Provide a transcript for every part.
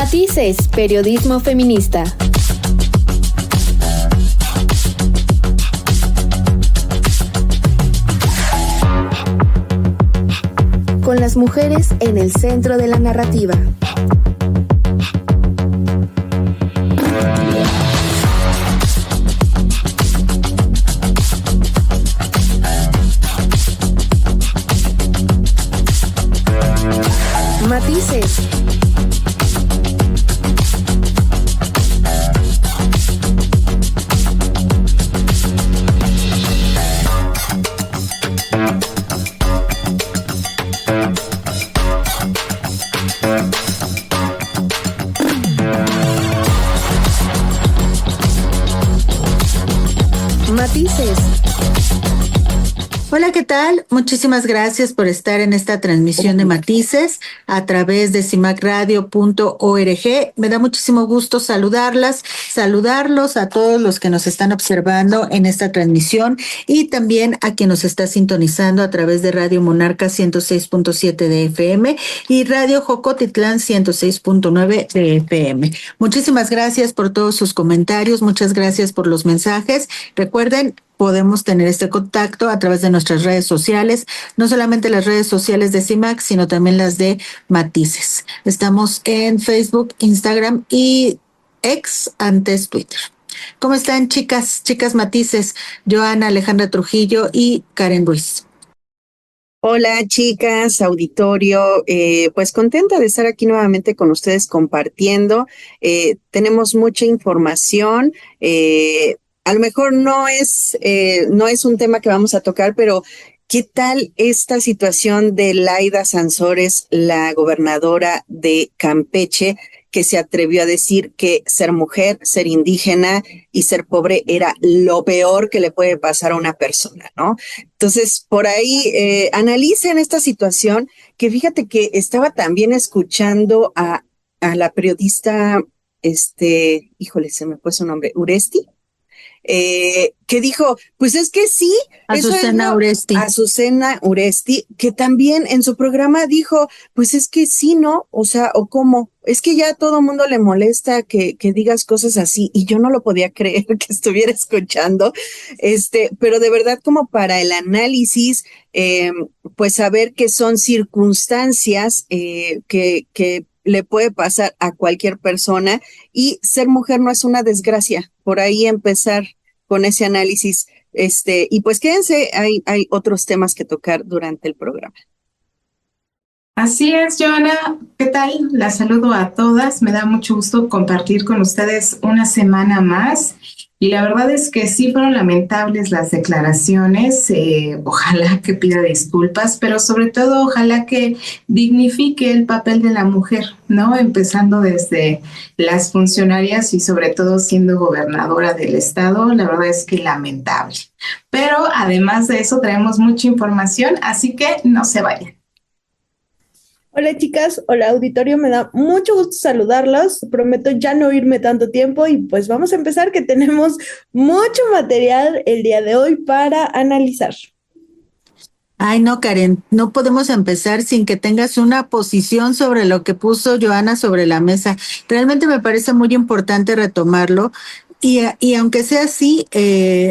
Matices, periodismo feminista. Con las mujeres en el centro de la narrativa. Matices. Matices. Hola, ¿qué tal? Muchísimas gracias por estar en esta transmisión de Matices a través de cimacradio.org. Me da muchísimo gusto saludarlos a todos los que nos están observando en esta transmisión y también a quien nos está sintonizando a través de Radio Monarca 106.7 de FM y Radio Jocotitlán 106.9 de FM. Muchísimas gracias por todos sus comentarios, muchas gracias por los mensajes. Recuerden, podemos tener este contacto a través de nuestras redes sociales, no solamente las redes sociales de CIMAC, sino también las de Matices. Estamos en Facebook, Instagram y X, antes Twitter. ¿Cómo están, chicas Matices? Joana, Alejandra Trujillo y Karen Ruiz. Hola, chicas, auditorio, pues contenta de estar aquí nuevamente con ustedes compartiendo. Tenemos mucha información. A lo mejor no es un tema que vamos a tocar, pero ¿qué tal esta situación de Laida Sansores, la gobernadora de Campeche, que se atrevió a decir que ser mujer, ser indígena y ser pobre era lo peor que le puede pasar a una persona, ¿no? Entonces, por ahí analicen esta situación, que fíjate que estaba también escuchando a la periodista, híjole, se me fue su nombre, Uresti. Que dijo, pues es que sí, Azucena Uresti, que también en su programa dijo, pues es que sí, ¿no? O sea, o cómo, es que ya a todo mundo le molesta que digas cosas así, y yo no lo podía creer que estuviera escuchando, pero de verdad como para el análisis, pues saber que son circunstancias que le puede pasar a cualquier persona, y ser mujer no es una desgracia. Por ahí empezar con ese análisis, y pues quédense, hay otros temas que tocar durante el programa. Así es, Joana, ¿qué tal? Las saludo a todas, me da mucho gusto compartir con ustedes una semana más. Y la verdad es que sí fueron lamentables las declaraciones, ojalá que pida disculpas, pero sobre todo ojalá que dignifique el papel de la mujer, ¿no? Empezando desde las funcionarias y sobre todo siendo gobernadora del estado, la verdad es que lamentable. Pero además de eso traemos mucha información, así que no se vayan. Hola, chicas, hola, auditorio, me da mucho gusto saludarlos, prometo ya no irme tanto tiempo y pues vamos a empezar, que tenemos mucho material el día de hoy para analizar. Ay, no, Karen, no podemos empezar sin que tengas una posición sobre lo que puso Joana sobre la mesa. Realmente me parece muy importante retomarlo. Y aunque sea así,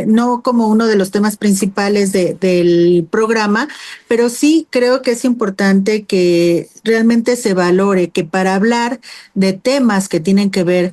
no como uno de los temas principales del programa, pero sí creo que es importante que realmente se valore que para hablar de temas que tienen que ver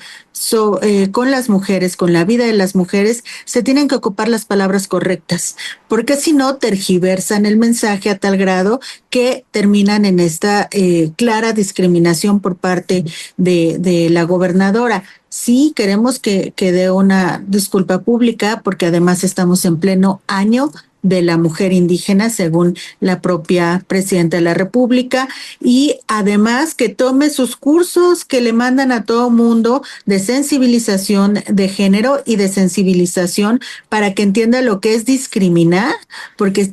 con las mujeres, con la vida de las mujeres, se tienen que ocupar las palabras correctas, porque si no tergiversan el mensaje a tal grado que terminan en esta clara discriminación por parte de la gobernadora. Sí, queremos que dé una disculpa pública, porque además estamos en pleno año de la mujer indígena, según la propia presidenta de la República, y además que tome sus cursos que le mandan a todo mundo de sensibilización de género y de sensibilización para que entienda lo que es discriminar, porque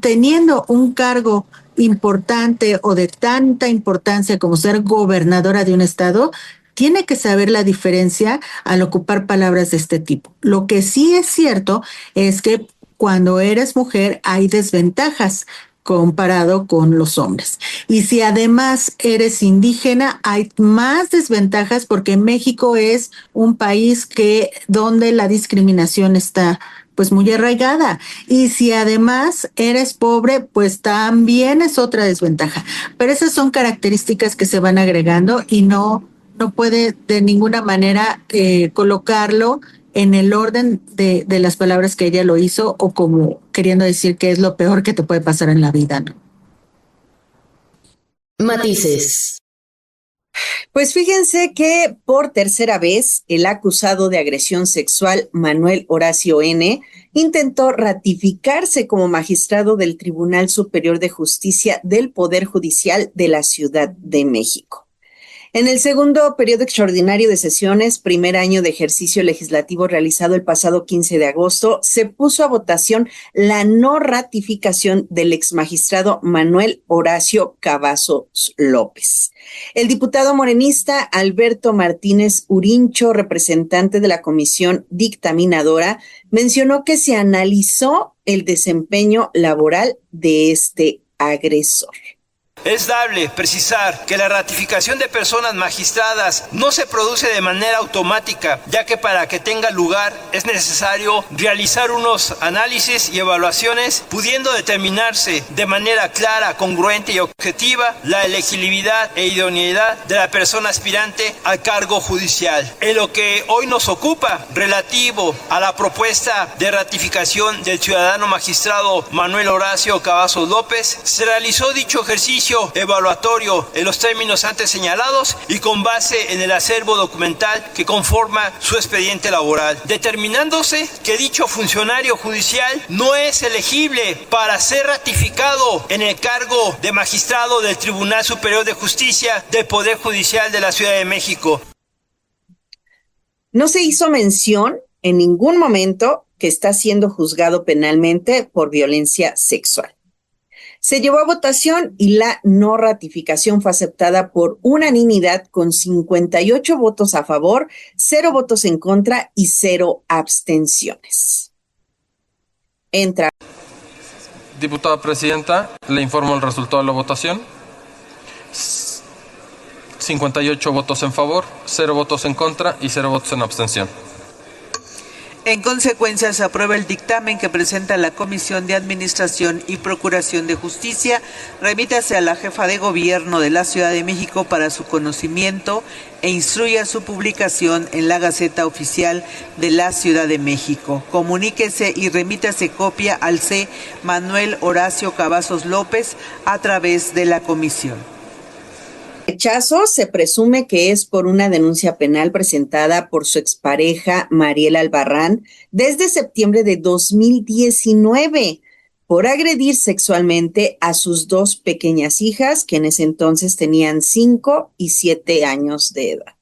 teniendo un cargo importante o de tanta importancia como ser gobernadora de un estado, tiene que saber la diferencia al ocupar palabras de este tipo. Lo que sí es cierto es que cuando eres mujer hay desventajas, comparado con los hombres. Y si además eres indígena, hay más desventajas porque México es un país donde la discriminación está pues muy arraigada. Y si además eres pobre, pues también es otra desventaja. Pero esas son características que se van agregando y no puede de ninguna manera colocarlo en el orden de las palabras que ella lo hizo o como queriendo decir que es lo peor que te puede pasar en la vida, ¿no? Matices. Pues fíjense que por tercera vez el acusado de agresión sexual, Manuel Horacio N., intentó ratificarse como magistrado del Tribunal Superior de Justicia del Poder Judicial de la Ciudad de México. En el segundo periodo extraordinario de sesiones, primer año de ejercicio legislativo realizado el pasado 15 de agosto, se puso a votación la no ratificación del exmagistrado Manuel Horacio Cavazos López. El diputado morenista Alberto Martínez Urincho, representante de la comisión dictaminadora, mencionó que se analizó el desempeño laboral de este agresor. Es dable precisar que la ratificación de personas magistradas no se produce de manera automática, ya que para que tenga lugar es necesario realizar unos análisis y evaluaciones, pudiendo determinarse de manera clara, congruente y objetiva la elegibilidad e idoneidad de la persona aspirante al cargo judicial. En lo que hoy nos ocupa, relativo a la propuesta de ratificación del ciudadano magistrado Manuel Horacio Cavazos López, se realizó dicho ejercicio evaluatorio en los términos antes señalados y con base en el acervo documental que conforma su expediente laboral, determinándose que dicho funcionario judicial no es elegible para ser ratificado en el cargo de magistrado del Tribunal Superior de Justicia del Poder Judicial de la Ciudad de México. No se hizo mención en ningún momento que está siendo juzgado penalmente por violencia sexual. Se llevó a votación y la no ratificación fue aceptada por unanimidad con 58 votos a favor, 0 votos en contra y 0 abstenciones. Entra. Diputada Presidenta, le informo el resultado de la votación. 58 votos en favor, 0 votos en contra y 0 votos en abstención. En consecuencia, se aprueba el dictamen que presenta la Comisión de Administración y Procuración de Justicia. Remítase a la jefa de gobierno de la Ciudad de México para su conocimiento e instruya su publicación en la Gaceta Oficial de la Ciudad de México. Comuníquese y remítase copia al C. Manuel Horacio Cavazos López a través de la comisión. Rechazo se presume que es por una denuncia penal presentada por su expareja Mariela Albarrán desde septiembre de 2019 por agredir sexualmente a sus 2 pequeñas hijas, que en ese entonces tenían 5 y 7 años de edad.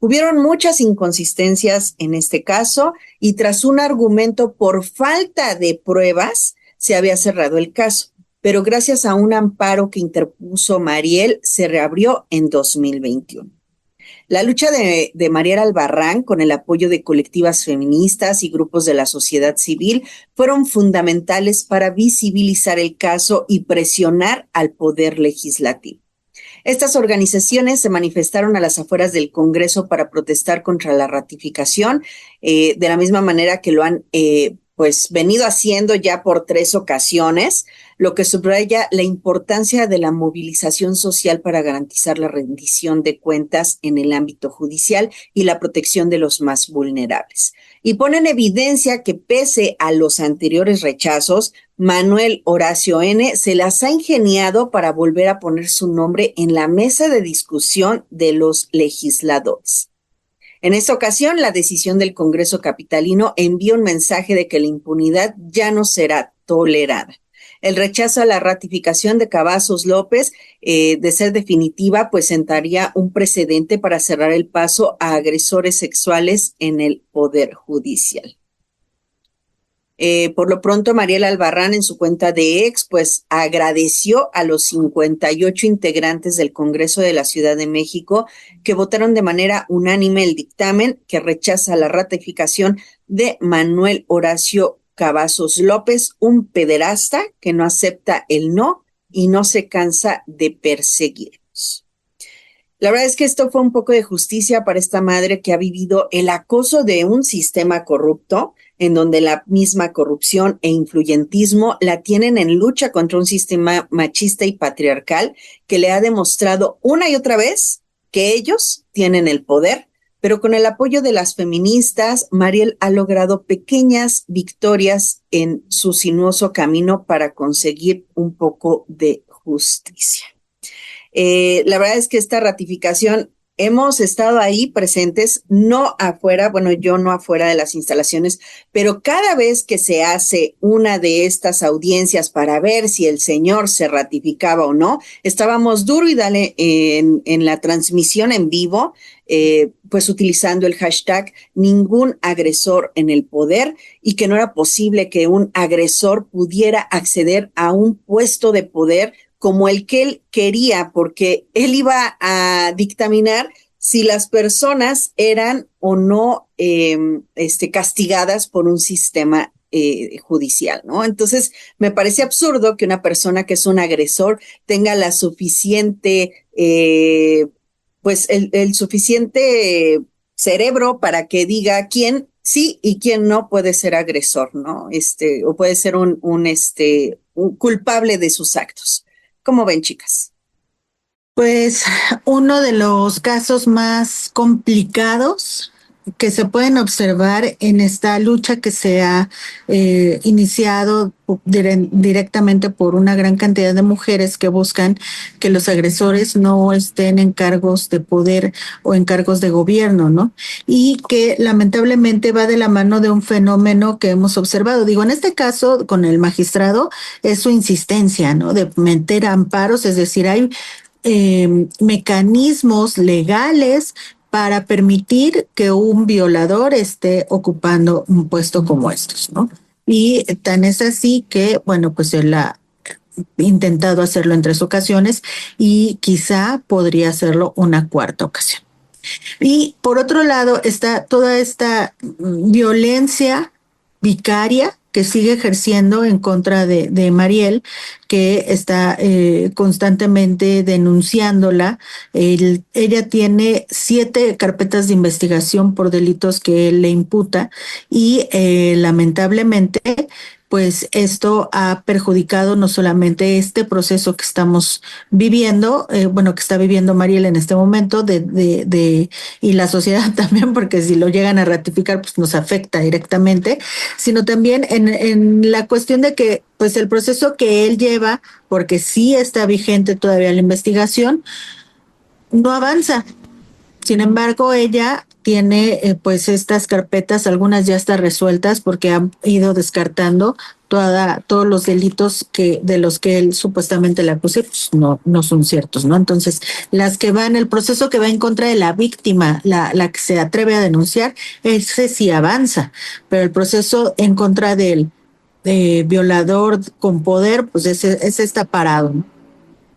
Hubieron muchas inconsistencias en este caso y tras un argumento por falta de pruebas se había cerrado el caso. Pero gracias a un amparo que interpuso Mariel, se reabrió en 2021. La lucha de Mariela Albarrán, con el apoyo de colectivas feministas y grupos de la sociedad civil, fueron fundamentales para visibilizar el caso y presionar al Poder Legislativo. Estas organizaciones se manifestaron a las afueras del Congreso para protestar contra la ratificación, de la misma manera que lo han venido haciendo ya por 3 ocasiones, lo que subraya la importancia de la movilización social para garantizar la rendición de cuentas en el ámbito judicial y la protección de los más vulnerables. Y pone en evidencia que pese a los anteriores rechazos, Manuel Horacio N. se las ha ingeniado para volver a poner su nombre en la mesa de discusión de los legisladores. En esta ocasión, la decisión del Congreso capitalino envía un mensaje de que la impunidad ya no será tolerada. El rechazo a la ratificación de Cavazos López, de ser definitiva, pues sentaría un precedente para cerrar el paso a agresores sexuales en el Poder Judicial. Por lo pronto, Mariela Albarrán en su cuenta de X, pues agradeció a los 58 integrantes del Congreso de la Ciudad de México que votaron de manera unánime el dictamen que rechaza la ratificación de Manuel Horacio Cavazos López, un pederasta que no acepta el no y no se cansa de perseguirnos. La verdad es que esto fue un poco de justicia para esta madre que ha vivido el acoso de un sistema corrupto, en donde la misma corrupción e influyentismo la tienen en lucha contra un sistema machista y patriarcal que le ha demostrado una y otra vez que ellos tienen el poder, pero con el apoyo de las feministas, Mariel ha logrado pequeñas victorias en su sinuoso camino para conseguir un poco de justicia. La verdad es que esta ratificación hemos estado ahí presentes, no afuera, bueno, yo no afuera de las instalaciones, pero cada vez que se hace una de estas audiencias para ver si el señor se ratificaba o no, estábamos duro y dale en la transmisión en vivo, pues utilizando el hashtag ningún agresor en el poder, y que no era posible que un agresor pudiera acceder a un puesto de poder como el que él quería, porque él iba a dictaminar si las personas eran o no castigadas por un sistema judicial, ¿no? Entonces, me parece absurdo que una persona que es un agresor tenga la suficiente, pues el suficiente cerebro para que diga quién sí y quién no puede ser agresor, ¿no? O puede ser un culpable de sus actos. ¿Cómo ven, chicas? Pues uno de los casos más complicados que se pueden observar en esta lucha que se ha iniciado directamente por una gran cantidad de mujeres que buscan que los agresores no estén en cargos de poder o en cargos de gobierno, ¿no? Y que lamentablemente va de la mano de un fenómeno que hemos observado. Digo, en este caso, con el magistrado, es su insistencia, ¿no? De meter amparos, es decir, hay mecanismos legales para permitir que un violador esté ocupando un puesto como estos, ¿no? Y tan es así que, bueno, pues él ha intentado hacerlo en 3 ocasiones y quizá podría hacerlo una 4ª ocasión. Y por otro lado está toda esta violencia vicaria que sigue ejerciendo en contra de Mariel, que está constantemente denunciándola. Ella tiene 7 carpetas de investigación por delitos que él le imputa y lamentablemente pues esto ha perjudicado no solamente este proceso que estamos viviendo, que está viviendo Mariel en este momento, y la sociedad también, porque si lo llegan a ratificar, pues nos afecta directamente, sino también en la cuestión de que, pues el proceso que él lleva, porque sí está vigente todavía la investigación, no avanza. Sin embargo, ella tiene pues estas carpetas, algunas ya están resueltas porque han ido descartando todos los delitos de los que él supuestamente le acuse, pues no son ciertos, ¿no? Entonces, las que van, el proceso que va en contra de la víctima, la que se atreve a denunciar, ese sí avanza, pero el proceso en contra del violador con poder, pues ese está parado, ¿no?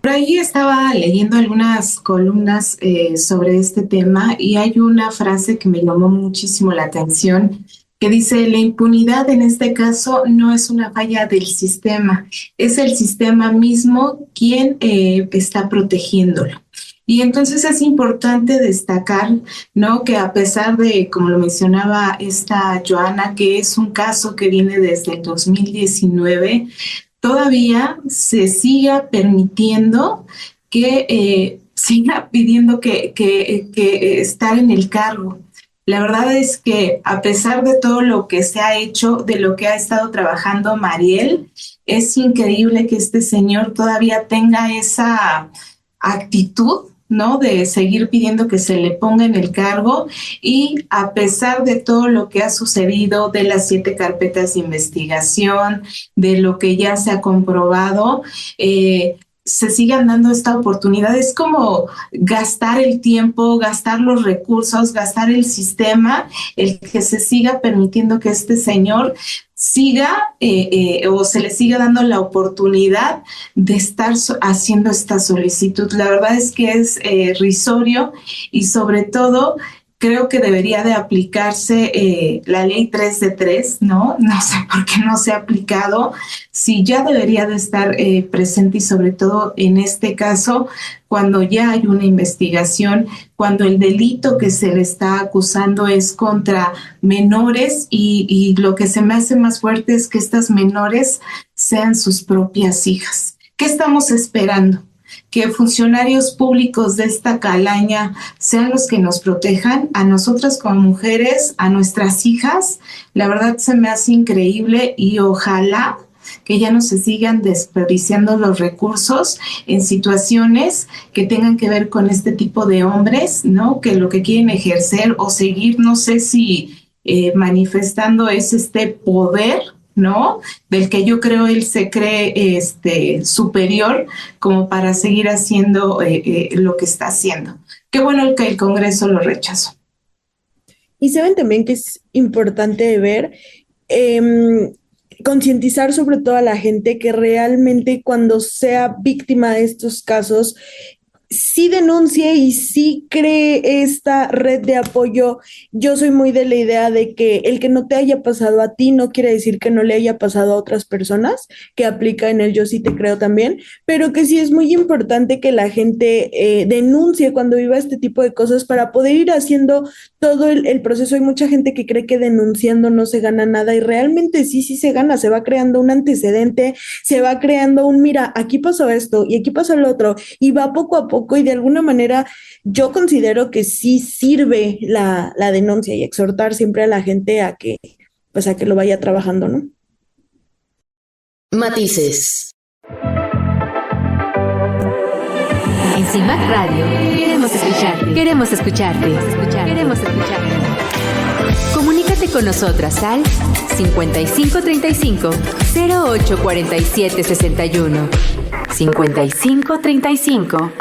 Por ahí estaba leyendo algunas columnas sobre este tema y hay una frase que me llamó muchísimo la atención que dice: la impunidad en este caso no es una falla del sistema, es el sistema mismo quien está protegiéndolo. Y entonces es importante destacar, ¿no?, que a pesar de, como lo mencionaba esta Joana, que es un caso que viene desde el 2019, todavía se siga permitiendo que siga pidiendo que estar en el cargo. La verdad es que a pesar de todo lo que se ha hecho, de lo que ha estado trabajando Mariel, es increíble que este señor todavía tenga esa actitud, ¿no?, de seguir pidiendo que se le ponga en el cargo, y a pesar de todo lo que ha sucedido, de las 7 carpetas de investigación, de lo que ya se ha comprobado, se sigan dando esta oportunidad. Es como gastar el tiempo, gastar los recursos, gastar el sistema, el que se siga permitiendo que este señor siga o se le siga dando la oportunidad de estar haciendo esta solicitud. La verdad es que es risorio, y sobre todo creo que debería de aplicarse la ley 3 de 3, ¿no? No sé por qué no se ha aplicado, sí ya debería de estar presente y sobre todo en este caso, cuando ya hay una investigación, cuando el delito que se le está acusando es contra menores y lo que se me hace más fuerte es que estas menores sean sus propias hijas. ¿Qué estamos esperando? Que funcionarios públicos de esta calaña sean los que nos protejan, a nosotras como mujeres, a nuestras hijas. La verdad se me hace increíble y ojalá que ya no se sigan desperdiciando los recursos en situaciones que tengan que ver con este tipo de hombres, ¿no? Que lo que quieren ejercer o seguir, no sé si manifestando es este poder, ¿no? Del que yo creo él se cree superior como para seguir haciendo lo que está haciendo. Qué bueno que el Congreso lo rechazó. Y saben también que es importante ver, concientizar sobre todo a la gente que realmente cuando sea víctima de estos casos, sí denuncie y sí cree esta red de apoyo. Yo soy muy de la idea de que el que no te haya pasado a ti no quiere decir que no le haya pasado a otras personas, que aplica en el yo sí te creo también, pero que sí es muy importante que la gente denuncie cuando viva este tipo de cosas para poder ir haciendo todo el proceso. Hay mucha gente que cree que denunciando no se gana nada y realmente sí se gana, se va creando un antecedente, se va creando un mira, aquí pasó esto y aquí pasó el otro y va poco a poco y de alguna manera yo considero que sí sirve la denuncia y exhortar siempre a la gente a que lo vaya trabajando, ¿no? Matices. En CIMAC Radio queremos escucharte. Queremos escucharte. Queremos escucharte. Comunícate con nosotras al 5535 0847 61. 5535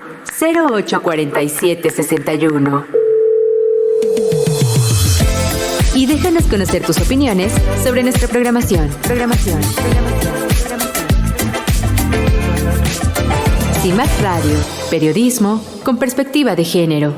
0847 61. Y déjanos conocer tus opiniones sobre nuestra programación. CIMAC Radio, periodismo con perspectiva de género.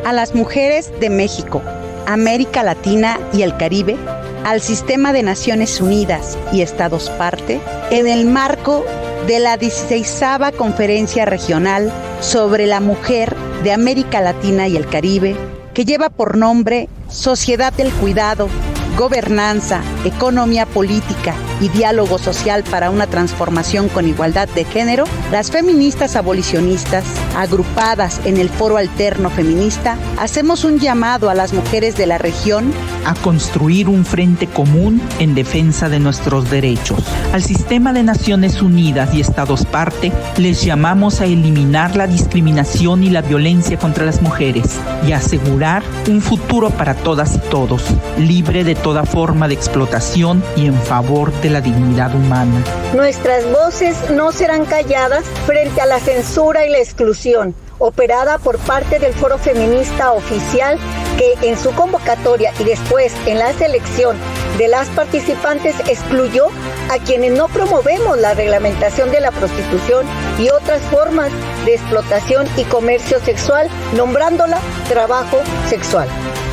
A las mujeres de México, América Latina y el Caribe, al Sistema de Naciones Unidas y Estados parte, en el marco de la 16ª Conferencia Regional sobre la Mujer de América Latina y el Caribe, que lleva por nombre Sociedad del Cuidado, Gobernanza, Economía Política y Diálogo Social para una Transformación con Igualdad de Género, las feministas abolicionistas, agrupadas en el Foro Alterno Feminista, hacemos un llamado a las mujeres de la región a construir un frente común en defensa de nuestros derechos. Al Sistema de Naciones Unidas y Estados parte, les llamamos a eliminar la discriminación y la violencia contra las mujeres y asegurar un futuro para todas y todos, libre de toda forma de explotación y en favor de la dignidad humana. Nuestras voces no serán calladas frente a la censura y la exclusión operada por parte del Foro Feminista Oficial, que en su convocatoria y después en la selección de las participantes excluyó a quienes no promovemos la reglamentación de la prostitución y otras formas de explotación y comercio sexual, nombrándola trabajo sexual.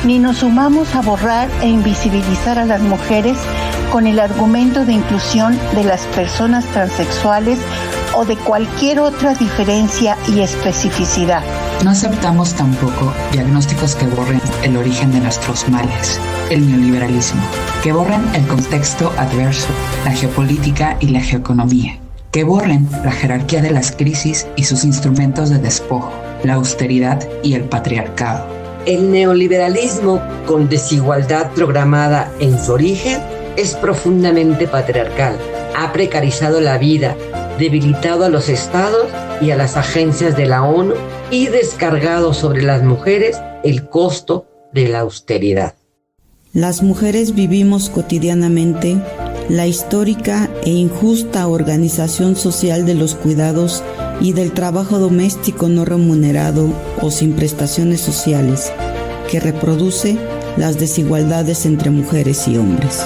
Ni nos sumamos a borrar e invisibilizar a las mujeres con el argumento de inclusión de las personas transexuales o de cualquier otra diferencia y especificidad. No aceptamos tampoco diagnósticos que borren el origen de nuestros males, el neoliberalismo, que borren el contexto adverso, la geopolítica y la geoeconomía, que borren la jerarquía de las crisis y sus instrumentos de despojo, la austeridad y el patriarcado. El neoliberalismo, con desigualdad programada en su origen, es profundamente patriarcal. Ha precarizado la vida, debilitado a los estados y a las agencias de la ONU y descargado sobre las mujeres el costo de la austeridad. Las mujeres vivimos cotidianamente la histórica e injusta organización social de los cuidados y del trabajo doméstico no remunerado o sin prestaciones sociales, que reproduce las desigualdades entre mujeres y hombres.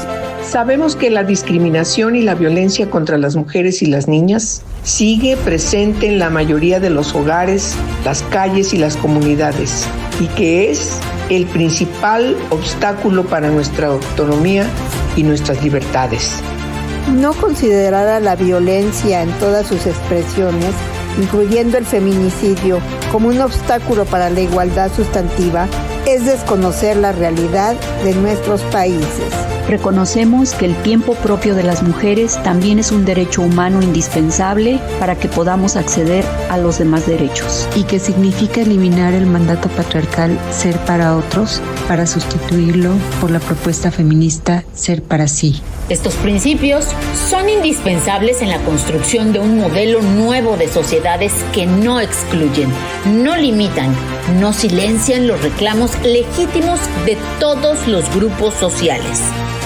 Sabemos que la discriminación y la violencia contra las mujeres y las niñas sigue presente en la mayoría de los hogares, las calles y las comunidades, y que es el principal obstáculo para nuestra autonomía y nuestras libertades. No considerar a la violencia en todas sus expresiones, incluyendo el feminicidio, como un obstáculo para la igualdad sustantiva, es desconocer la realidad de nuestros países. Reconocemos que el tiempo propio de las mujeres también es un derecho humano indispensable para que podamos acceder a los demás derechos. Y que significa eliminar el mandato patriarcal ser para otros para sustituirlo por la propuesta feminista ser para sí. Estos principios son indispensables en la construcción de un modelo nuevo de sociedades que no excluyen, no limitan, no silencian los reclamos legítimos de todos los grupos sociales.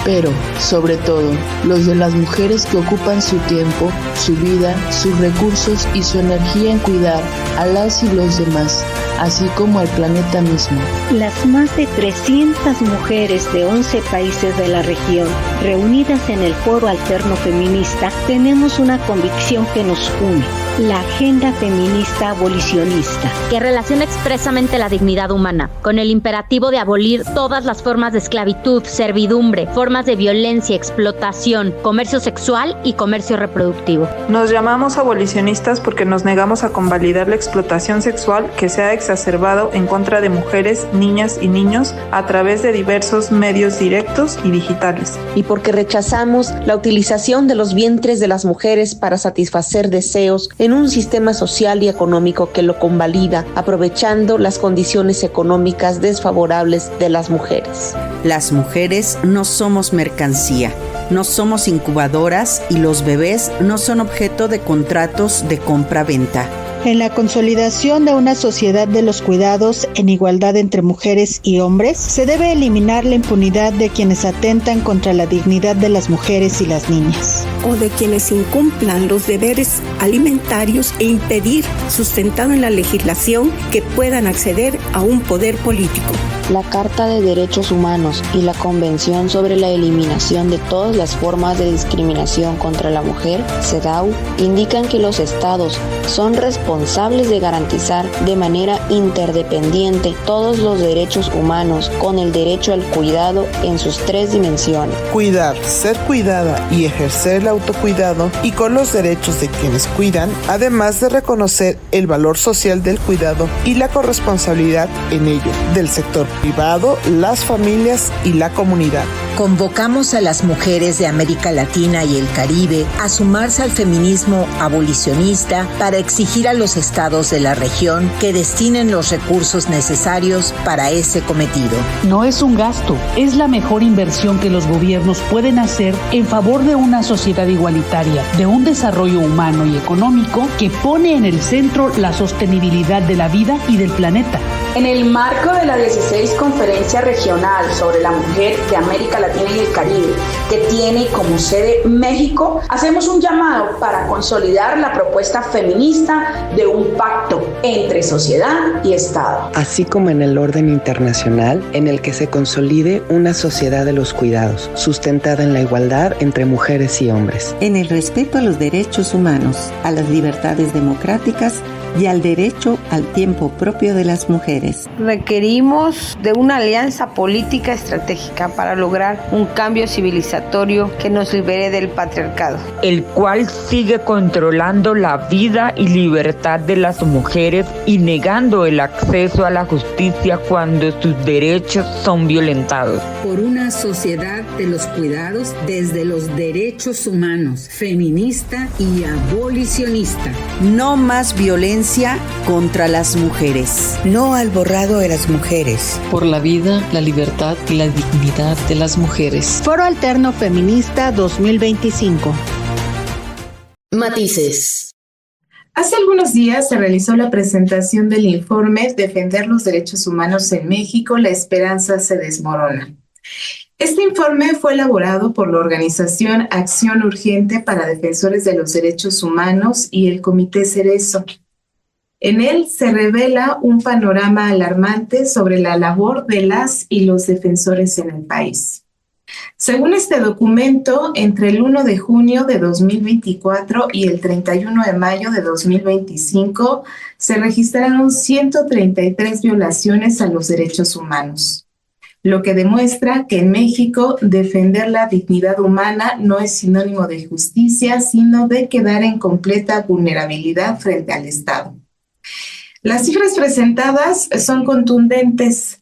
Pero, sobre todo, los de las mujeres que ocupan su tiempo, su vida, sus recursos y su energía en cuidar a las y los demás, así como al planeta mismo. Las más de 300 mujeres de 11 países de la región, reunidas en el Foro Alterno Feminista, tenemos una convicción que nos une: la agenda feminista abolicionista, que relaciona expresamente la dignidad humana con el imperativo de abolir todas las formas de esclavitud, servidumbre, formas de violencia, explotación, comercio sexual y comercio reproductivo. Nos llamamos abolicionistas porque nos negamos a convalidar la explotación sexual que se ha exacerbado en contra de mujeres, niñas y niños a través de diversos medios directos y digitales. Y porque rechazamos la utilización de los vientres de las mujeres para satisfacer deseos en un sistema social y económico que lo convalida, aprovechando las condiciones económicas desfavorables de las mujeres. Las mujeres no somos mercancía, no somos incubadoras y los bebés no son objeto de contratos de compra-venta. En la consolidación de una sociedad de los cuidados en igualdad entre mujeres y hombres, se debe eliminar la impunidad de quienes atentan contra la dignidad de las mujeres y las niñas. O de quienes incumplan los deberes alimentarios e impedir, sustentado en la legislación, que puedan acceder a un poder político. La Carta de Derechos Humanos y la Convención sobre la Eliminación de todas las formas de discriminación contra la mujer, CEDAW, indican que los estados son responsables de garantizar de manera interdependiente todos los derechos humanos con el derecho al cuidado en sus 3 dimensiones. Cuidar, ser cuidada y ejercer el autocuidado, y con los derechos de quienes cuidan, además de reconocer el valor social del cuidado y la corresponsabilidad en ello del sector privado, las familias y la comunidad. Convocamos a las mujeres de América Latina y el Caribe a sumarse al feminismo abolicionista para exigir a los estados de la región que destinen los recursos necesarios para ese cometido. No es un gasto, es la mejor inversión que los gobiernos pueden hacer en favor de una sociedad igualitaria, de un desarrollo humano y económico que pone en el centro la sostenibilidad de la vida y del planeta. En el marco de la 16 Conferencia Regional sobre la Mujer de América Latina y el Caribe, que tiene como sede México, hacemos un llamado para consolidar la propuesta feminista de un pacto entre sociedad y Estado. Así como en el orden internacional, en el que se consolide una sociedad de los cuidados, sustentada en la igualdad entre mujeres y hombres. En el respeto a los derechos humanos, a las libertades democráticas y al derecho al tiempo propio de las mujeres. Requerimos de una alianza política estratégica para lograr un cambio civilizatorio que nos libere del patriarcado, el cual sigue controlando la vida y libertad de las mujeres y negando el acceso a la justicia cuando sus derechos son violentados. Por una sociedad de los cuidados desde los derechos humanos, feminista y abolicionista. No más violencia contra las mujeres. No al borrado de las mujeres. Por la vida, la libertad y la dignidad de las mujeres. Foro Alterno Feminista 2025. Matices. Hace algunos días se realizó la presentación del informe Defender los Derechos Humanos en México, la esperanza se desmorona. Este informe fue elaborado por la organización Acción Urgente para Defensores de los Derechos Humanos y el Comité Cerezo. En él se revela un panorama alarmante sobre la labor de las y los defensores en el país. Según este documento, entre el 1 de junio de 2024 y el 31 de mayo de 2025 se registraron 133 violaciones a los derechos humanos, lo que demuestra que en México defender la dignidad humana no es sinónimo de justicia, sino de quedar en completa vulnerabilidad frente al Estado. Las cifras presentadas son contundentes.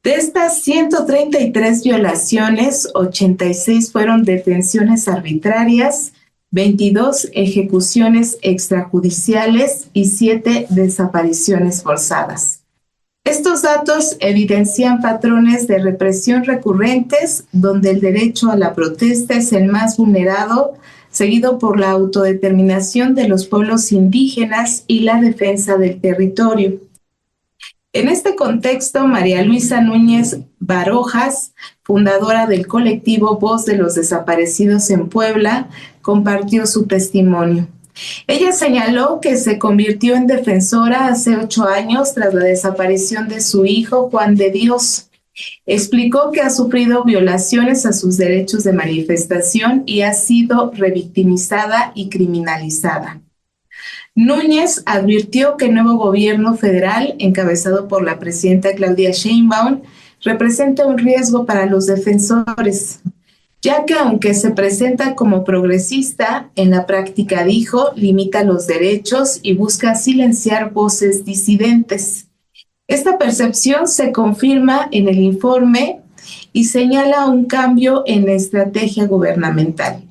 De estas 133 violaciones, 86 fueron detenciones arbitrarias, 22 ejecuciones extrajudiciales y 7 desapariciones forzadas. Estos datos evidencian patrones de represión recurrentes, donde el derecho a la protesta es el más vulnerado, seguido por la autodeterminación de los pueblos indígenas y la defensa del territorio. En este contexto, María Luisa Núñez Barojas, fundadora del colectivo Voz de los Desaparecidos en Puebla, compartió su testimonio. Ella señaló que se convirtió en defensora hace 8 años tras la desaparición de su hijo Juan de Dios. Explicó que ha sufrido violaciones a sus derechos de manifestación y ha sido revictimizada y criminalizada. Núñez advirtió que el nuevo gobierno federal, encabezado por la presidenta Claudia Sheinbaum, representa un riesgo para los defensores, ya que aunque se presenta como progresista, en la práctica, dijo, limita los derechos y busca silenciar voces disidentes. Esta percepción se confirma en el informe y señala un cambio en la estrategia gubernamental.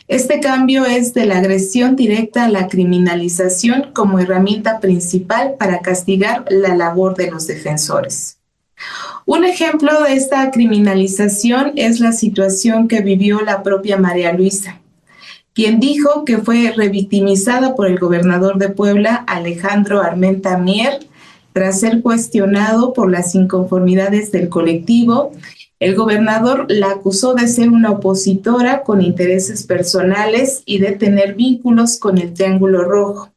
Este cambio es de la agresión directa a la criminalización como herramienta principal para castigar la labor de los defensores. Un ejemplo de esta criminalización es la situación que vivió la propia María Luisa, quien dijo que fue revictimizada por el gobernador de Puebla, Alejandro Armenta Mier, tras ser cuestionado por las inconformidades del colectivo. El gobernador la acusó de ser una opositora con intereses personales y de tener vínculos con el Triángulo Rojo.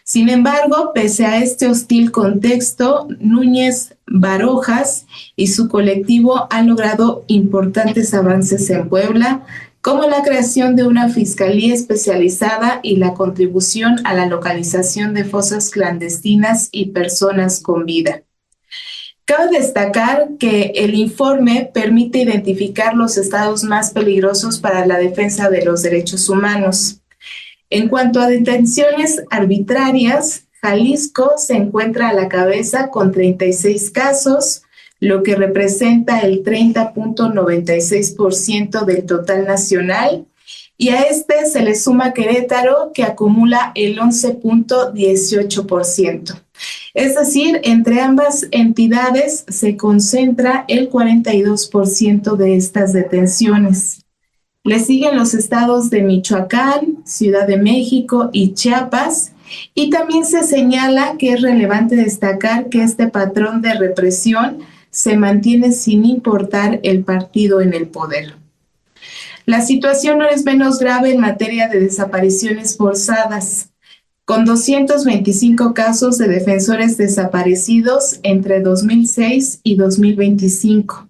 Sin embargo, pese a este hostil contexto, Núñez Barojas y su colectivo han logrado importantes avances en Puebla, como la creación de una fiscalía especializada y la contribución a la localización de fosas clandestinas y personas con vida. Cabe destacar que el informe permite identificar los estados más peligrosos para la defensa de los derechos humanos. En cuanto a detenciones arbitrarias, Jalisco se encuentra a la cabeza con 36 casos, lo que representa el 30.96% del total nacional, y a este se le suma Querétaro, que acumula el 11.18%. Es decir, entre ambas entidades se concentra el 42% de estas detenciones. Le siguen los estados de Michoacán, Ciudad de México y Chiapas, y también se señala que es relevante destacar que este patrón de represión se mantiene sin importar el partido en el poder. La situación no es menos grave en materia de desapariciones forzadas, con 225 casos de defensores desaparecidos entre 2006 y 2025.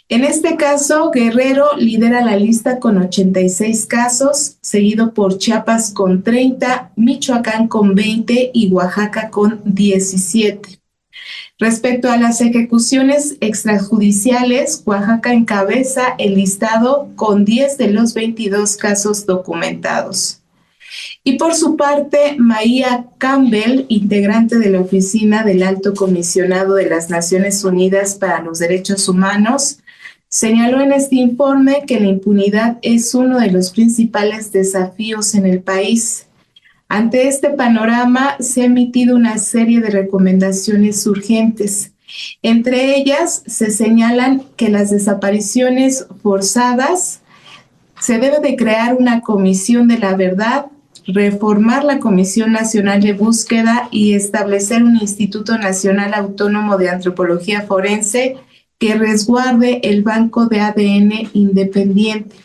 En este caso, Guerrero lidera la lista con 86 casos, seguido por Chiapas con 30, Michoacán con 20 y Oaxaca con 17. Respecto a las ejecuciones extrajudiciales, Oaxaca encabeza el listado con 10 de los 22 casos documentados. Y por su parte, Maia Campbell, integrante de la Oficina del Alto Comisionado de las Naciones Unidas para los Derechos Humanos, señaló en este informe que la impunidad es uno de los principales desafíos en el país. Ante este panorama, se ha emitido una serie de recomendaciones urgentes. Entre ellas, se señalan que las desapariciones forzadas se debe de crear una comisión de la verdad, reformar la Comisión Nacional de Búsqueda y establecer un Instituto Nacional Autónomo de Antropología Forense que resguarde el banco de ADN independiente.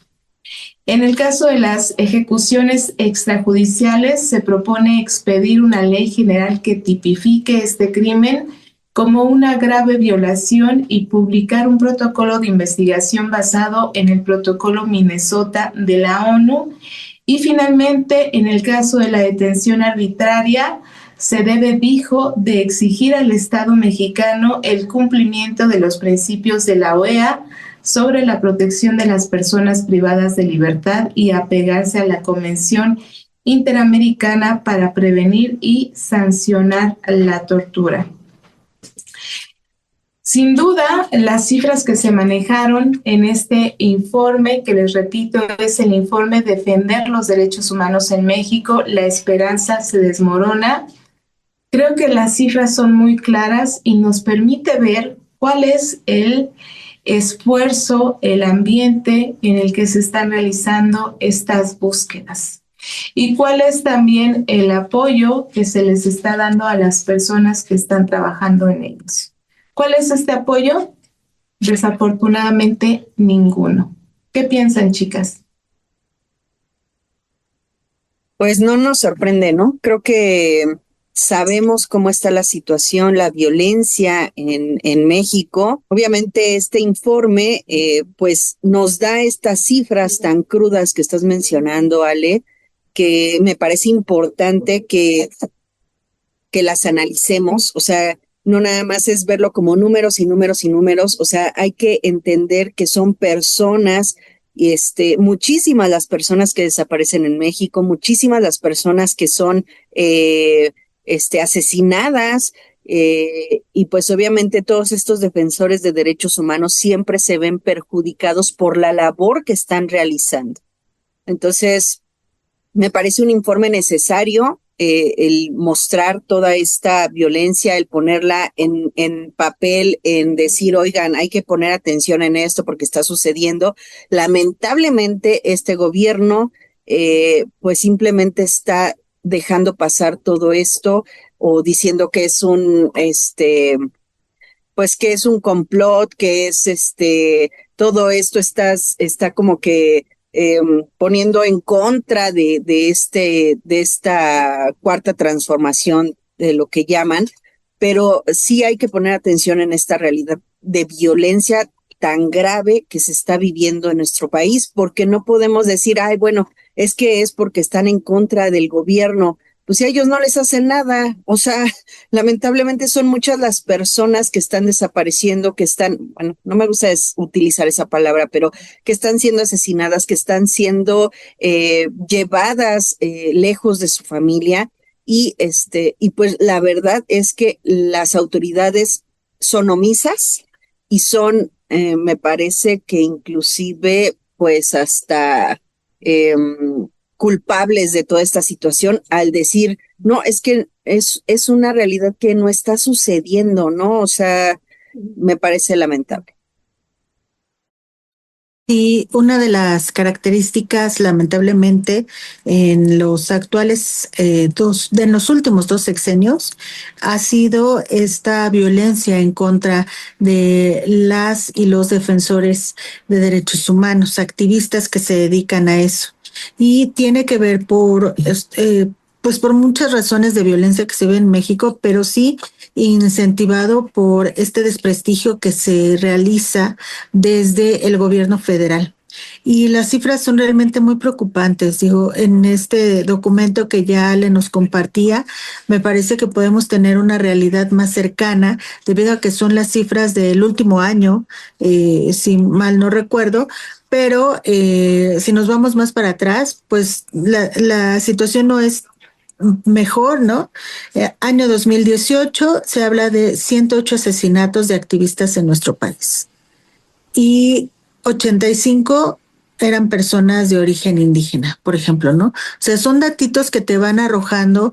En el caso de las ejecuciones extrajudiciales, se propone expedir una ley general que tipifique este crimen como una grave violación y publicar un protocolo de investigación basado en el protocolo Minnesota de la ONU. Y finalmente, en el caso de la detención arbitraria, se debe, dijo, de exigir al Estado mexicano el cumplimiento de los principios de la OEA sobre la protección de las personas privadas de libertad y apegarse a la Convención Interamericana para prevenir y sancionar la tortura. Sin duda, las cifras que se manejaron en este informe, que les repito, es el informe Defender los Derechos Humanos en México, la esperanza se desmorona. Creo que las cifras son muy claras y nos permite ver cuál es el esfuerzo, el ambiente en el que se están realizando estas búsquedas y cuál es también el apoyo que se les está dando a las personas que están trabajando en ellos. ¿Cuál es este apoyo? Desafortunadamente, ninguno. ¿Qué piensan, chicas? Pues no nos sorprende, ¿no? Creo que sabemos cómo está la situación, la violencia en México. Obviamente este informe pues nos da estas cifras tan crudas que estás mencionando, Ale, que me parece importante que las analicemos. O sea, no nada más es verlo como números y números y números. O sea, hay que entender que son personas, muchísimas las personas que desaparecen en México, muchísimas las personas que son asesinadas, y pues obviamente todos estos defensores de derechos humanos siempre se ven perjudicados por la labor que están realizando. Entonces, me parece un informe necesario, el mostrar toda esta violencia, el ponerla en papel, en decir, oigan, hay que poner atención en esto porque está sucediendo. Lamentablemente, este gobierno pues simplemente está dejando pasar todo esto o diciendo que es pues que es un complot, que es todo esto está como que poniendo en contra de esta cuarta transformación, de lo que llaman, pero sí hay que poner atención en esta realidad de violencia tan grave que se está viviendo en nuestro país, porque no podemos decir, ay, bueno, es que es porque están en contra del gobierno. Pues si a ellos no les hacen nada, o sea, lamentablemente son muchas las personas que están desapareciendo, que están, bueno, no me gusta utilizar esa palabra, pero que están siendo asesinadas, que están siendo llevadas lejos de su familia, y pues la verdad es que las autoridades son omisas y son, me parece que inclusive, pues hasta culpables de toda esta situación al decir, no, es que es una realidad que no está sucediendo, ¿no? O sea, me parece lamentable. Y una de las características, lamentablemente, en los actuales en los últimos 2 sexenios, ha sido esta violencia en contra de las y los defensores de derechos humanos, activistas que se dedican a eso. Y tiene que ver pues por muchas razones de violencia que se ve en México, pero sí incentivado por este desprestigio que se realiza desde el gobierno federal. Y las cifras son realmente muy preocupantes. Digo, en este documento que ya Ale nos compartía, me parece que podemos tener una realidad más cercana, debido a que son las cifras del último año, si mal no recuerdo. Pero si nos vamos más para atrás, pues la situación no es mejor, ¿no? Año 2018 se habla de 108 asesinatos de activistas en nuestro país y 85 eran personas de origen indígena, por ejemplo, ¿no? O sea, son datitos que te van arrojando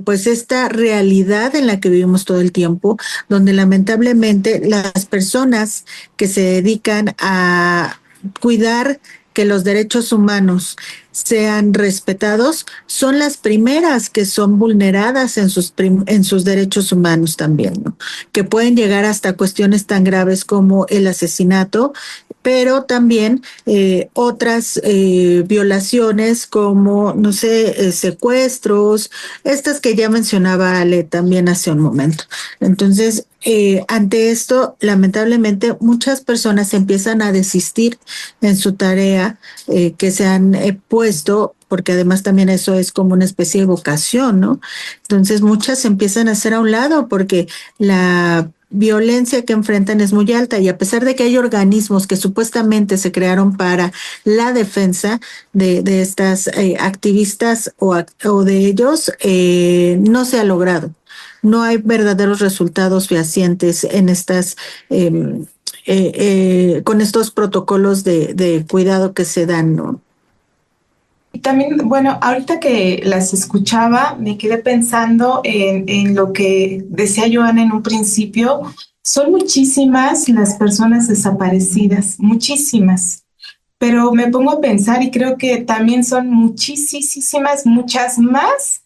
pues esta realidad en la que vivimos todo el tiempo, donde lamentablemente las personas que se dedican a cuidar que los derechos humanos sean respetados, son las primeras que son vulneradas en sus derechos humanos también, ¿no? Que pueden llegar hasta cuestiones tan graves como el asesinato, pero también otras violaciones como, no sé, secuestros, estas que ya mencionaba Ale también hace un momento. Entonces, ante esto, lamentablemente, muchas personas empiezan a desistir en su tarea que se han puesto, porque además también eso es como una especie de vocación, ¿no? Entonces, muchas empiezan a hacer a un lado porque la violencia que enfrentan es muy alta, y a pesar de que hay organismos que supuestamente se crearon para la defensa de estas activistas o de ellos, no se ha logrado. No hay verdaderos resultados fehacientes en estas con estos protocolos de cuidado que se dan, ¿no? Y también, bueno, ahorita que las escuchaba, me quedé pensando en lo que decía Joana en un principio. Son muchísimas las personas desaparecidas, muchísimas. Pero me pongo a pensar y creo que también son muchísimas, muchas más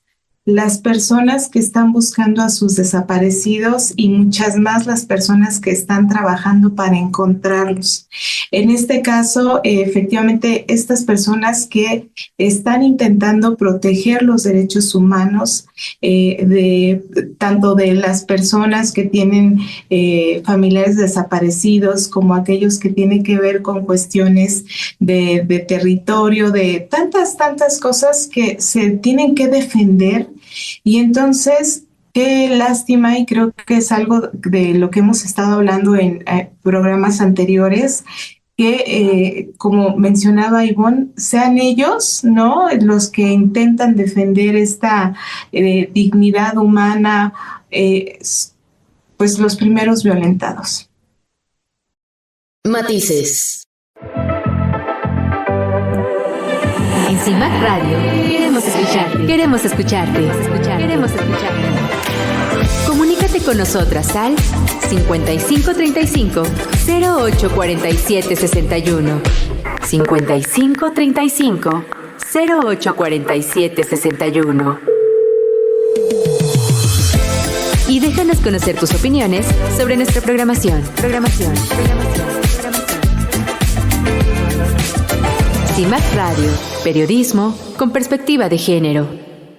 las personas que están buscando a sus desaparecidos y muchas más las personas que están trabajando para encontrarlos. En este caso, efectivamente, estas personas que están intentando proteger los derechos humanos tanto de las personas que tienen familiares desaparecidos como aquellos que tienen que ver con cuestiones de territorio, de tantas cosas que se tienen que defender. Y entonces, qué lástima, y creo que es algo de lo que hemos estado hablando en programas anteriores, que como mencionaba Ivonne, sean ellos, ¿no?, los que intentan defender esta dignidad humana, pues los primeros violentados. Matices. En CIMAC Radio queremos escucharte. Queremos escucharte. Queremos escucharte. Comunícate con nosotras al 5535 0847 61. 5535 0847 61. Y déjanos conocer tus opiniones sobre nuestra programación. CIMAC Radio, periodismo con perspectiva de género.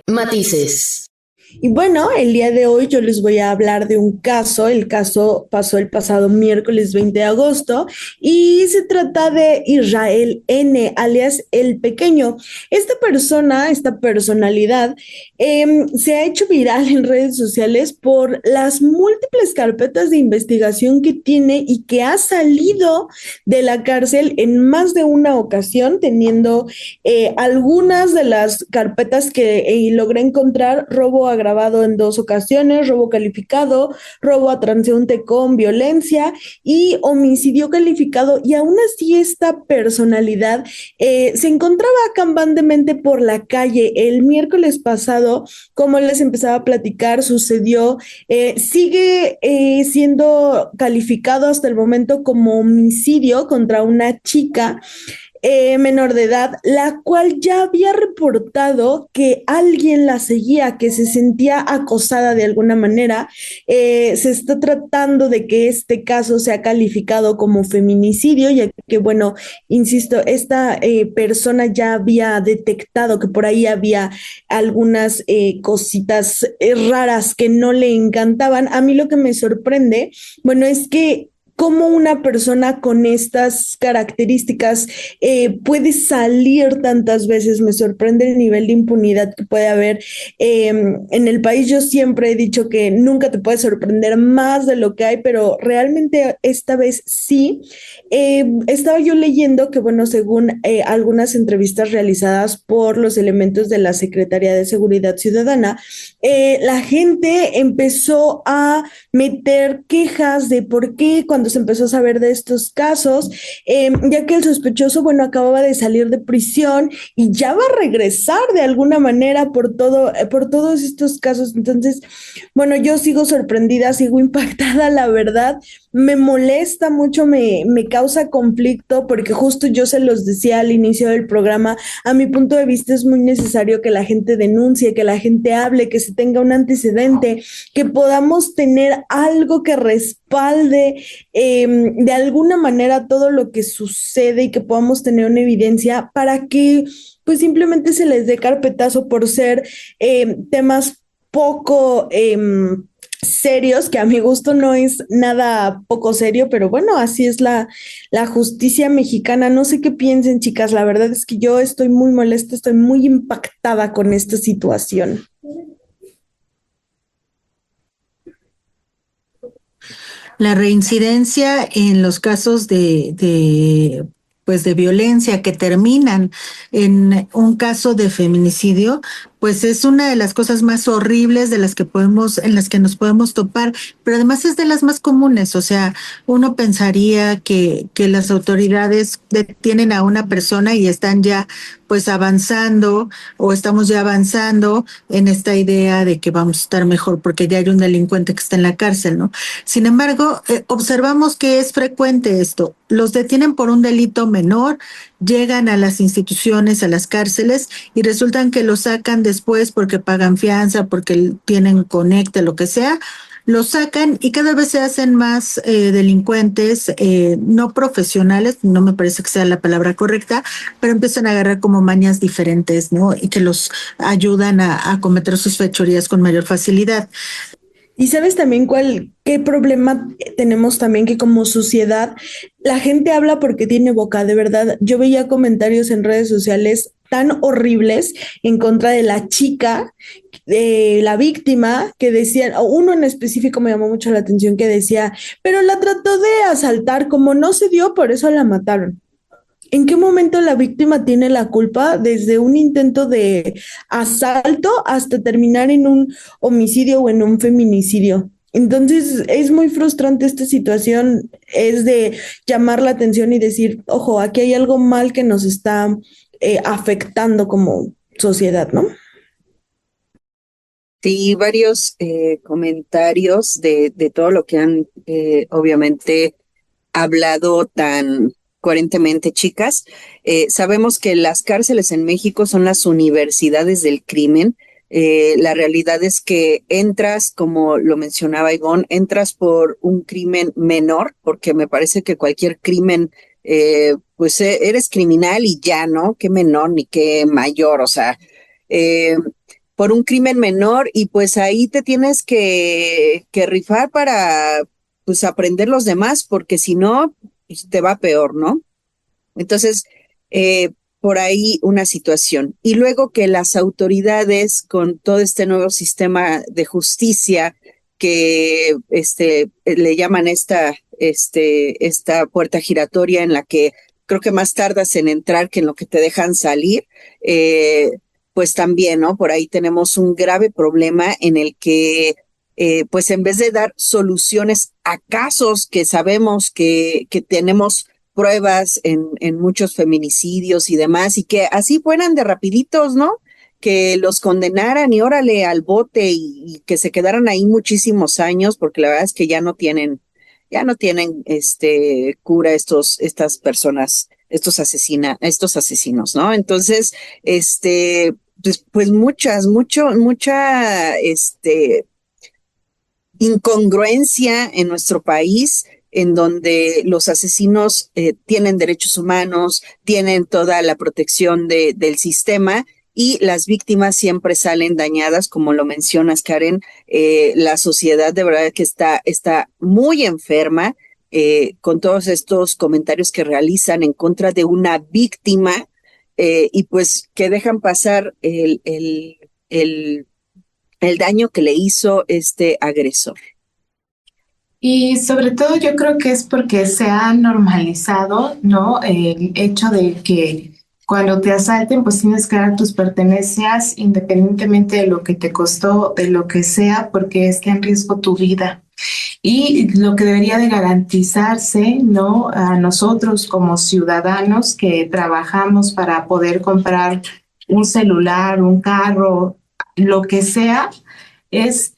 Matices. Y bueno, el día de hoy yo les voy a hablar de un caso. El caso pasó el pasado miércoles 20 de agosto y se trata de Israel N., alias El Pequeño. Esta personalidad, se ha hecho viral en redes sociales por las múltiples carpetas de investigación que tiene y que ha salido de la cárcel en más de una ocasión, teniendo algunas de las carpetas que logré encontrar: robo agravado en 2 ocasiones, robo calificado, robo a transeúnte con violencia y homicidio calificado. Y aún así esta personalidad se encontraba campantemente por la calle. El miércoles pasado, como les empezaba a platicar, sucedió, sigue siendo calificado hasta el momento como homicidio contra una chica menor de edad, la cual ya había reportado que alguien la seguía, que se sentía acosada de alguna manera. Se está tratando de que este caso sea calificado como feminicidio, ya que, bueno, insisto, esta persona ya había detectado que por ahí había algunas cositas raras que no le encantaban. A mí lo que me sorprende, bueno, es que cómo una persona con estas características puede salir tantas veces. Me sorprende el nivel de impunidad que puede haber en el país. Yo siempre he dicho que nunca te puede sorprender más de lo que hay, pero realmente esta vez sí. Estaba yo leyendo que, bueno, según algunas entrevistas realizadas por los elementos de la Secretaría de Seguridad Ciudadana, la gente empezó a meter quejas de por qué cuando cuando se empezó a saber de estos casos, ya que el sospechoso, bueno, acababa de salir de prisión y ya va a regresar de alguna manera por todos estos casos. Entonces, bueno, yo sigo sorprendida, sigo impactada, la verdad. Me molesta mucho, me causa conflicto, porque justo yo se los decía al inicio del programa, a mi punto de vista es muy necesario que la gente denuncie, que la gente hable, que se tenga un antecedente, que podamos tener algo que respalde de alguna manera todo lo que sucede y que podamos tener una evidencia para que pues simplemente se les dé carpetazo por ser temas poco serios, que a mi gusto no es nada poco serio, pero bueno, así es la justicia mexicana. No sé qué piensen, chicas, la verdad es que yo estoy muy molesta, estoy muy impactada con esta situación. La reincidencia en los casos de violencia que terminan en un caso de feminicidio, pues es una de las cosas más horribles en las que nos podemos topar, pero además es de las más comunes. O sea, uno pensaría que las autoridades detienen a una persona y están ya pues avanzando, o estamos ya avanzando en esta idea de que vamos a estar mejor porque ya hay un delincuente que está en la cárcel, ¿no? Sin embargo, observamos que es frecuente esto. Los detienen por un delito menor, llegan a las instituciones, a las cárceles, y resultan que los sacan después porque pagan fianza, porque tienen conecte, lo que sea, los sacan y cada vez se hacen más delincuentes, no profesionales, no me parece que sea la palabra correcta, pero empiezan a agarrar como mañas diferentes, ¿no? Y que los ayudan a cometer sus fechorías con mayor facilidad. Y sabes también qué problema tenemos también, que como sociedad la gente habla porque tiene boca, de verdad. Yo veía comentarios en redes sociales tan horribles en contra de la chica, de la víctima, que decían, uno en específico me llamó mucho la atención, que decía, pero la trató de asaltar, como no se dio, por eso la mataron. ¿En qué momento la víctima tiene la culpa desde un intento de asalto hasta terminar en un homicidio o en un feminicidio? Entonces es muy frustrante esta situación, es de llamar la atención y decir, ojo, aquí hay algo mal que nos está afectando como sociedad, ¿no? Sí, varios comentarios de todo lo que han obviamente hablado tan coherentemente, chicas. Sabemos que las cárceles en México son las universidades del crimen. La realidad es que entras, como lo mencionaba Ivonne, entras por un crimen menor, porque me parece que cualquier crimen, pues eres criminal y ya, ¿no? Qué menor ni qué mayor, o sea, por un crimen menor, y pues ahí te tienes que rifar para pues aprender los demás, porque si no, pues te va peor, ¿no? Entonces, por ahí una situación. Y luego que las autoridades, con todo este nuevo sistema de justicia que le llaman esta puerta giratoria, en la que creo que más tardas en entrar que en lo que te dejan salir, pues también, ¿no? Por ahí tenemos un grave problema en el que pues en vez de dar soluciones a casos que sabemos que tenemos pruebas en muchos feminicidios y demás, y que así fueran de rapiditos, ¿no? Que los condenaran y órale al bote, y que se quedaran ahí muchísimos años, porque la verdad es que ya no tienen cura estas personas, estos asesinos, ¿no? Entonces, pues mucha incongruencia en nuestro país, en donde los asesinos tienen derechos humanos, tienen toda la protección del sistema, y las víctimas siempre salen dañadas, como lo mencionas, Karen. La sociedad de verdad que está muy enferma con todos estos comentarios que realizan en contra de una víctima, y pues que dejan pasar el daño que le hizo este agresor. Y sobre todo yo creo que es porque se ha normalizado, ¿no? El hecho de que cuando te asalten, pues tienes que dar tus pertenencias independientemente de lo que te costó, de lo que sea, porque está en riesgo tu vida. Y lo que debería de garantizarse, ¿no? A nosotros como ciudadanos que trabajamos para poder comprar un celular, un carro, lo que sea, es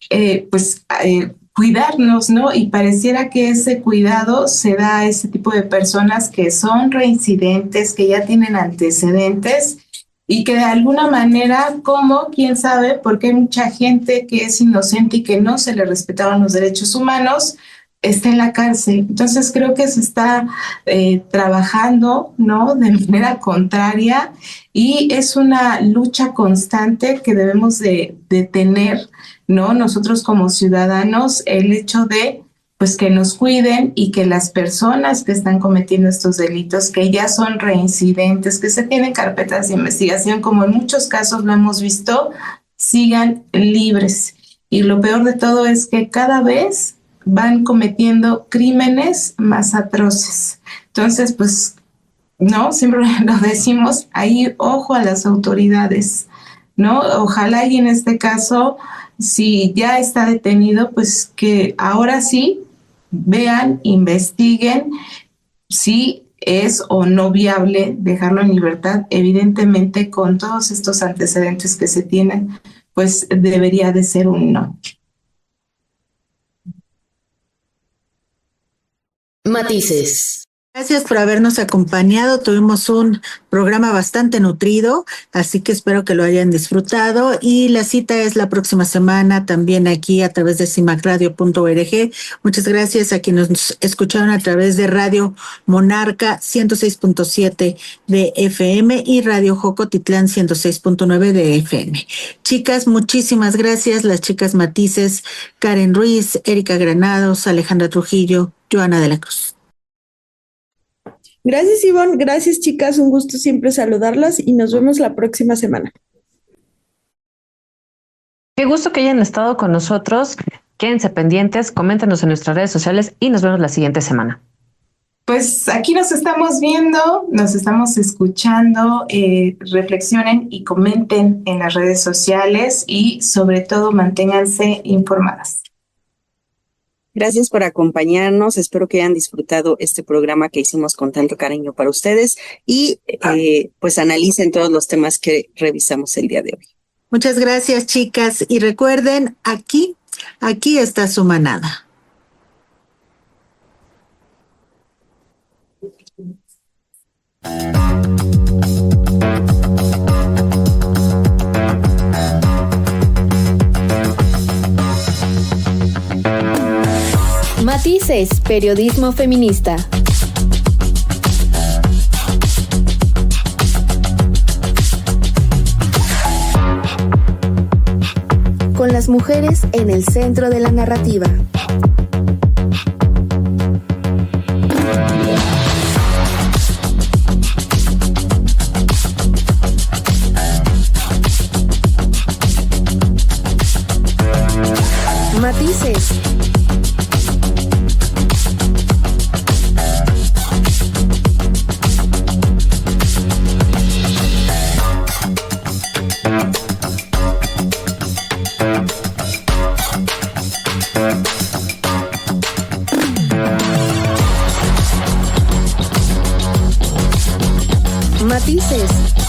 cuidarnos, ¿no? Y pareciera que ese cuidado se da a ese tipo de personas que son reincidentes, que ya tienen antecedentes y que de alguna manera, como, quién sabe, porque hay mucha gente que es inocente y que no se le respetaban los derechos humanos, está en la cárcel. Entonces creo que se está trabajando, ¿no? De manera contraria, y es una lucha constante que debemos de tener, ¿no? Nosotros como ciudadanos, el hecho de pues que nos cuiden y que las personas que están cometiendo estos delitos, que ya son reincidentes, que se tienen carpetas de investigación, como en muchos casos lo hemos visto, sigan libres. Y lo peor de todo es que cada vez van cometiendo crímenes más atroces. Entonces, pues, no, siempre lo decimos, ahí ojo a las autoridades, ¿no? Ojalá y en este caso, si ya está detenido, pues que ahora sí vean, investiguen si es o no viable dejarlo en libertad. Evidentemente, con todos estos antecedentes que se tienen, pues debería de ser un no. Matices. Gracias por habernos acompañado. Tuvimos un programa bastante nutrido, así que espero que lo hayan disfrutado. Y la cita es la próxima semana, también aquí a través de cimacradio.org. Muchas gracias a quienes nos escucharon a través de Radio Monarca 106.7 de FM y Radio Jocotitlán 106.9 de FM. Chicas, muchísimas gracias. Las chicas Matices, Karen Ruiz, Erika Granados, Alejandra Trujillo, Joana de la Cruz. Gracias, Ivonne. Gracias, chicas. Un gusto siempre saludarlas y nos vemos la próxima semana. Qué gusto que hayan estado con nosotros. Quédense pendientes, coméntenos en nuestras redes sociales y nos vemos la siguiente semana. Pues aquí nos estamos viendo, nos estamos escuchando. Reflexionen y comenten en las redes sociales y sobre todo manténganse informadas. Gracias por acompañarnos. Espero que hayan disfrutado este programa que hicimos con tanto cariño para ustedes y pues analicen todos los temas que revisamos el día de hoy. Muchas gracias, chicas. Y recuerden, aquí está su manada. Matices, periodismo feminista. Con las mujeres en el centro de la narrativa. Matices. Matices.